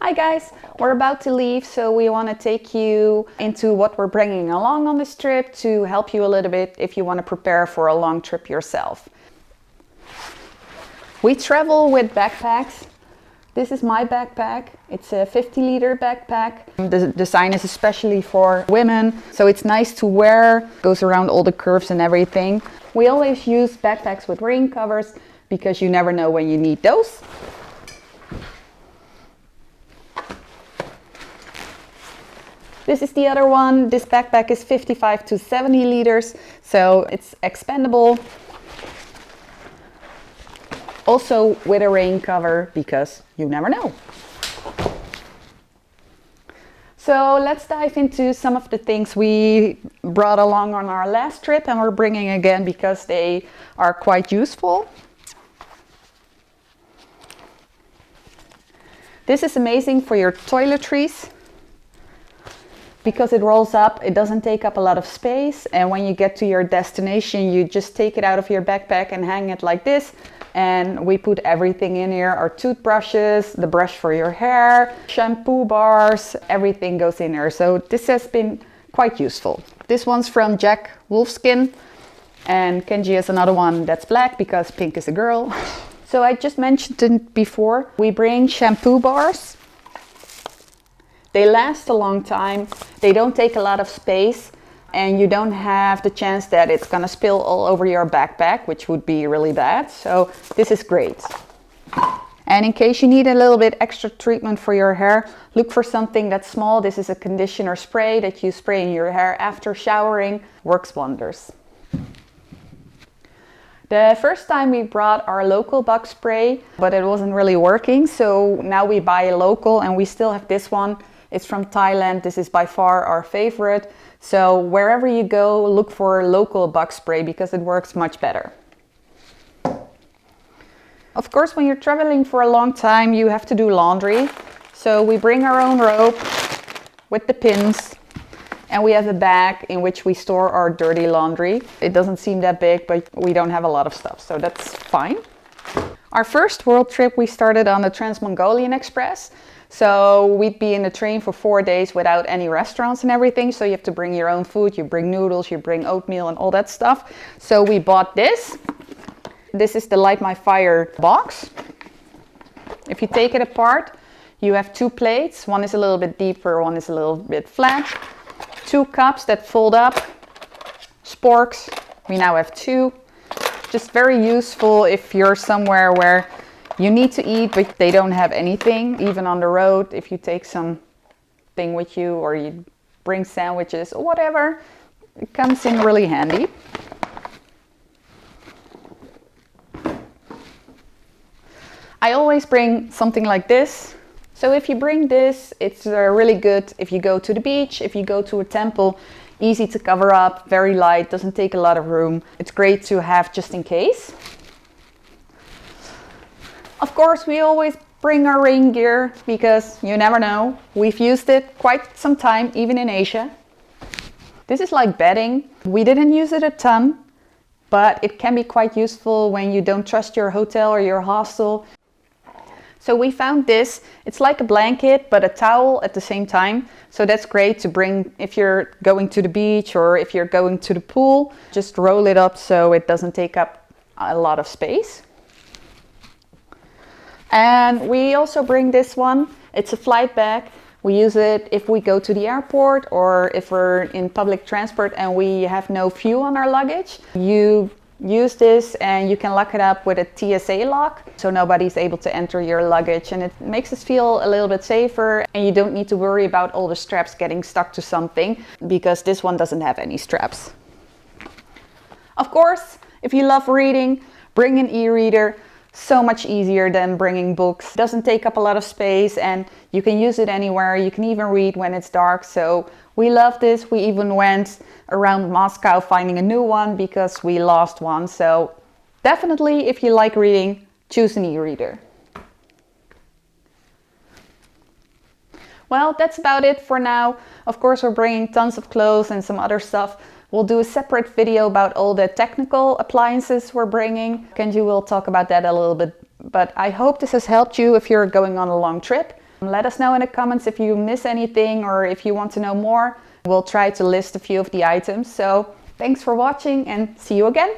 Hi guys, we're about to leave, so we want to take you into what we're bringing along on this trip to help you a little bit if you want to prepare for a long trip yourself. We travel with backpacks. This is my backpack. It's a 50-liter backpack. The design is especially for women, so it's nice to wear. Goes around all the curves and everything. We always use backpacks with rain covers because you never know when you need those. This is the other one. This backpack is 55 to 70 liters, so it's expandable. Also with a rain cover because you never know. So let's dive into some of the things we brought along on our last trip and we're bringing again because they are quite useful. This is amazing for your toiletries. Because it rolls up, it doesn't take up a lot of space, and when you get to your destination you just take it out of your backpack and hang it like this, and we put everything in here, our toothbrushes, the brush for your hair, shampoo bars, everything goes in here. So this has been quite useful. This one's from Jack Wolfskin, and Kenji has another one that's black because pink is a girl. So I just mentioned it before, we bring shampoo bars. They last a long time, they don't take a lot of space, and you don't have the chance that it's gonna spill all over your backpack, which would be really bad. So this is great. And in case you need a little bit extra treatment for your hair, look for something that's small. This is a conditioner spray that you spray in your hair after showering. Works wonders. The first time we brought our local bug spray, but it wasn't really working. So now we buy a local, and we still have this one. It's from Thailand. This is by far our favorite. So wherever you go, look for local bug spray because it works much better. Of course, when you're traveling for a long time, you have to do laundry. So we bring our own rope with the pins, and we have a bag in which we store our dirty laundry. It doesn't seem that big, but we don't have a lot of stuff, so that's fine. Our first world trip, we started on the Trans-Mongolian Express. So we'd be in the train for 4 days without any restaurants and everything. So you have to bring your own food, you bring noodles, you bring oatmeal and all that stuff. So we bought this. This is the Light My Fire box. If you take it apart, you have 2 plates. One is a little bit deeper, one is a little bit flat. 2 cups that fold up. Sporks, we now have 2. Just very useful if you're somewhere where you need to eat, but they don't have anything. Even on the road, if you take something with you or you bring sandwiches or whatever, it comes in really handy. I always bring something like this. So if you bring this, it's really good if you go to the beach, if you go to a temple. Easy to cover up, very light, doesn't take a lot of room. It's great to have just in case. Of course, we always bring our rain gear because you never know. We've used it quite some time, even in Asia. This is like bedding. We didn't use it a ton, but it can be quite useful when you don't trust your hotel or your hostel. So we found this. It's like a blanket, but a towel at the same time. So that's great to bring if you're going to the beach or if you're going to the pool. Just roll it up so it doesn't take up a lot of space. And we also bring this one. It's a flight bag. We use it if we go to the airport or if we're in public transport and we have no fuel on our luggage. You use this and you can lock it up with a TSA lock so nobody's able to enter your luggage, and it makes us feel a little bit safer, and you don't need to worry about all the straps getting stuck to something because this one doesn't have any straps. Of course, if you love reading, bring an e-reader. So much easier than bringing books. Doesn't take up a lot of space and you can use it anywhere. You can even read when it's dark. So we love this. We even went around Moscow finding a new one because we lost one. So definitely, if you like reading, choose an e-reader. Well, that's about it for now. Of course, we're bringing tons of clothes and some other stuff. We'll do a separate video about all the technical appliances we're bringing. Kenji will talk about that a little bit, but I hope this has helped you if you're going on a long trip. Let us know in the comments if you miss anything or if you want to know more. We'll try to list a few of the items. So thanks for watching and see you again.